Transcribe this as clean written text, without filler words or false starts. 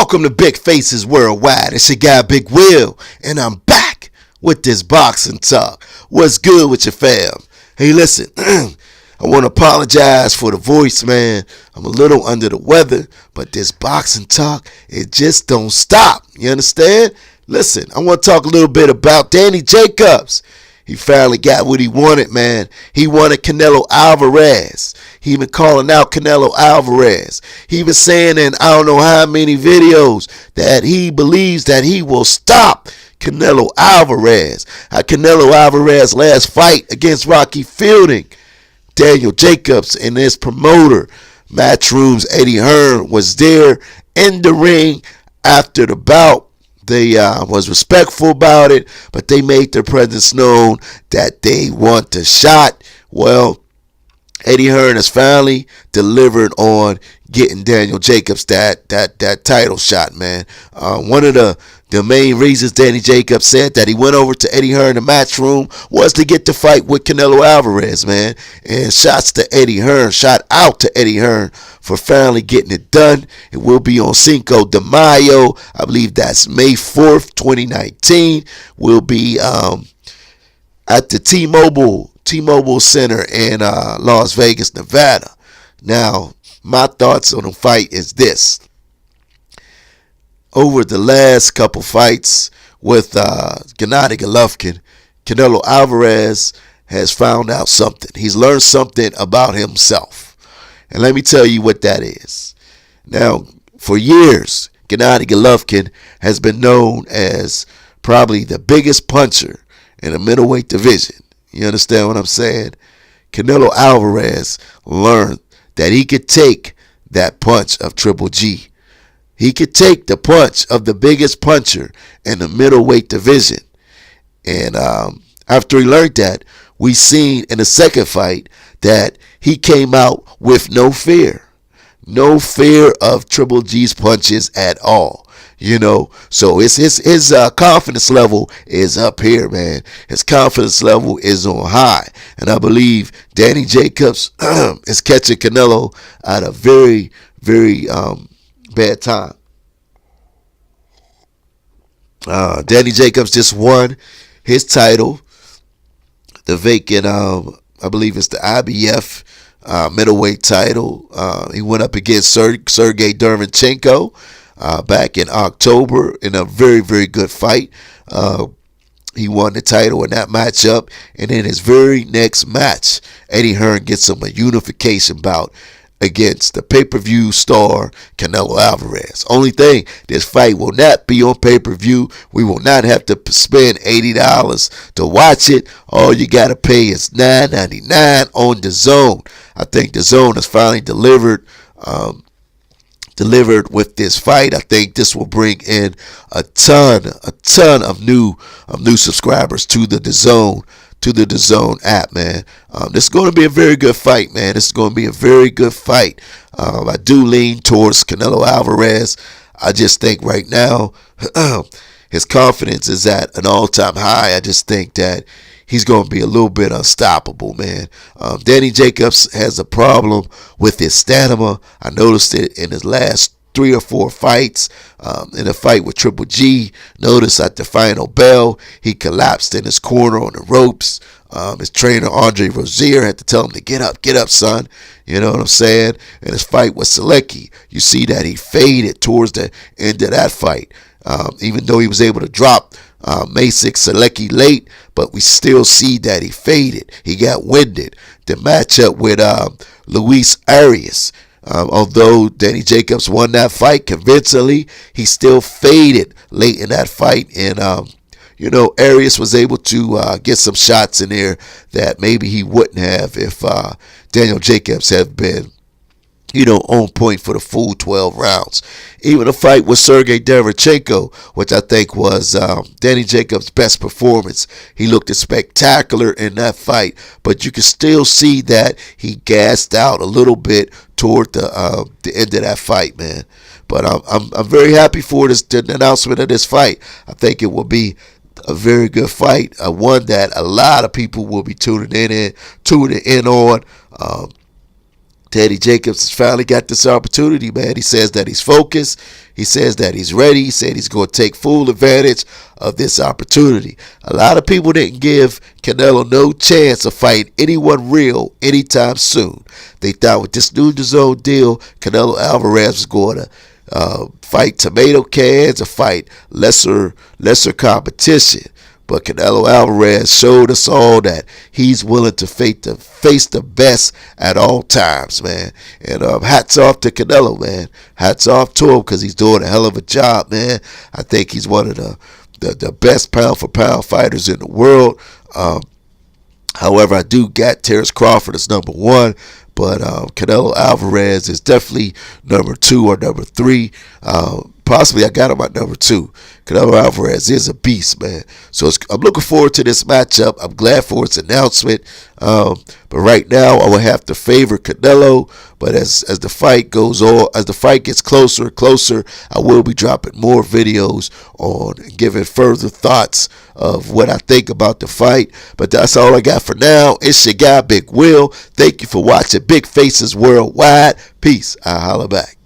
Welcome to Big Faces Worldwide. It's your guy Big Will, and I'm back with this boxing talk. What's good with your fam? Hey, listen, I want to apologize for the voice, man. I'm a little under the weather, but this boxing talk, it just don't stop. You understand? Listen, I want to talk a little bit about Danny Jacobs. He finally got what he wanted, man. He wanted Canelo Alvarez. He been calling out Canelo Alvarez. He was saying in I don't know how many videos that he believes that he will stop Canelo Alvarez. Canelo Alvarez last fight against Rocky Fielding, Daniel Jacobs and his promoter, Matchroom's Eddie Hearn, was there in the ring after the bout. They was respectful about it, but they made their presence known that they want the shot. Well, Eddie Hearn has finally delivered on getting Daniel Jacobs that title shot, man. One of the main reasons Danny Jacobs said that he went over to Eddie Hearn in the Matchroom was to get the fight with Canelo Alvarez, man. And shouts to Eddie Hearn, shout out to Eddie Hearn for finally getting it done. It will be on Cinco de Mayo. I believe that's May 4th, 2019. Will be at the T-Mobile Center in Las Vegas, Nevada. Now, my thoughts on the fight is this. Over the last couple fights with Gennady Golovkin, Canelo Alvarez has found out something. He's learned something about himself. And let me tell you what that is. Now, for years, Gennady Golovkin has been known as probably the biggest puncher in the middleweight division. You understand what I'm saying? Canelo Alvarez learned that he could take that punch of Triple G. He could take the punch of the biggest puncher in the middleweight division. And after he learned that, we seen in the second fight that he came out with no fear. No fear of Triple G's punches at all. You know, so his confidence level is up here, man. His confidence level is on high. And I believe Danny Jacobs is catching Canelo at a very, very bad time. Danny Jacobs just won his title, the vacant, I believe it's the IBF middleweight title. He went up against Sergey Derevyanchenko back in October in a very, very good fight. He won the title in that matchup. And in his very next match, Eddie Hearn gets him a unification bout against the pay-per-view star Canelo Alvarez. Only thing, this fight will not be on pay-per-view. We will not have to spend $80 to watch it. All you got to pay is $9.99 on the Zone. I think the Zone has finally delivered with this fight. I think this will bring in a ton of new subscribers to the Zone. To the DAZN app, man. This is going to be a very good fight, man. This is going to be a very good fight. I do lean towards Canelo Alvarez. I just think right now his confidence is at an all-time high. I just think that he's going to be a little bit unstoppable, man. Danny Jacobs has a problem with his stamina. I noticed it in his last 3 or 4 fights. In a fight with Triple G, notice at the final bell, he collapsed in his corner on the ropes. His trainer, Andre Rozier, had to tell him to get up, son. You know what I'm saying? In his fight with Selecki, you see that he faded towards the end of that fight. Even though he was able to drop Masick Selecki late, but we still see that he faded. He got winded. The matchup with Luis Arias, although Danny Jacobs won that fight convincingly, he still faded late in that fight. And, Arias was able to get some shots in there that maybe he wouldn't have if Daniel Jacobs had been, on point for the full 12 rounds. Even a fight with Sergey Derevyanchenko, which I think was Danny Jacobs' best performance. He looked spectacular in that fight, but you can still see that he gassed out a little bit toward the end of that fight, man. But I'm very happy for the announcement of this fight. I think it will be a very good fight, one that a lot of people will be tuning in on. Danny Jacobs has finally got this opportunity, man. He says that he's focused. He says that he's ready. He said he's going to take full advantage of this opportunity. A lot of people didn't give Canelo no chance of fighting anyone real anytime soon. They thought with this new DAZN deal, Canelo Alvarez was going to fight tomato cans or fight lesser competition. But Canelo Alvarez showed us all that he's willing to face the best at all times, man. And hats off to Canelo, man. Hats off to him because he's doing a hell of a job, man. I think he's one of the best pound-for-pound fighters in the world. However, I do got Terrence Crawford as number one, but Canelo Alvarez is definitely number 2 or number 3. Possibly I got him at number 2. Canelo Alvarez is a beast, man. So I'm looking forward to this matchup. I'm glad for its announcement. But right now, I will have to favor Canelo. But as the fight goes on, as the fight gets closer and closer, I will be dropping more videos on giving further thoughts of what I think about the fight. But that's all I got for now. It's your guy, Big Will. Thank you for watching Big Faces Worldwide. Peace. I'll holla back.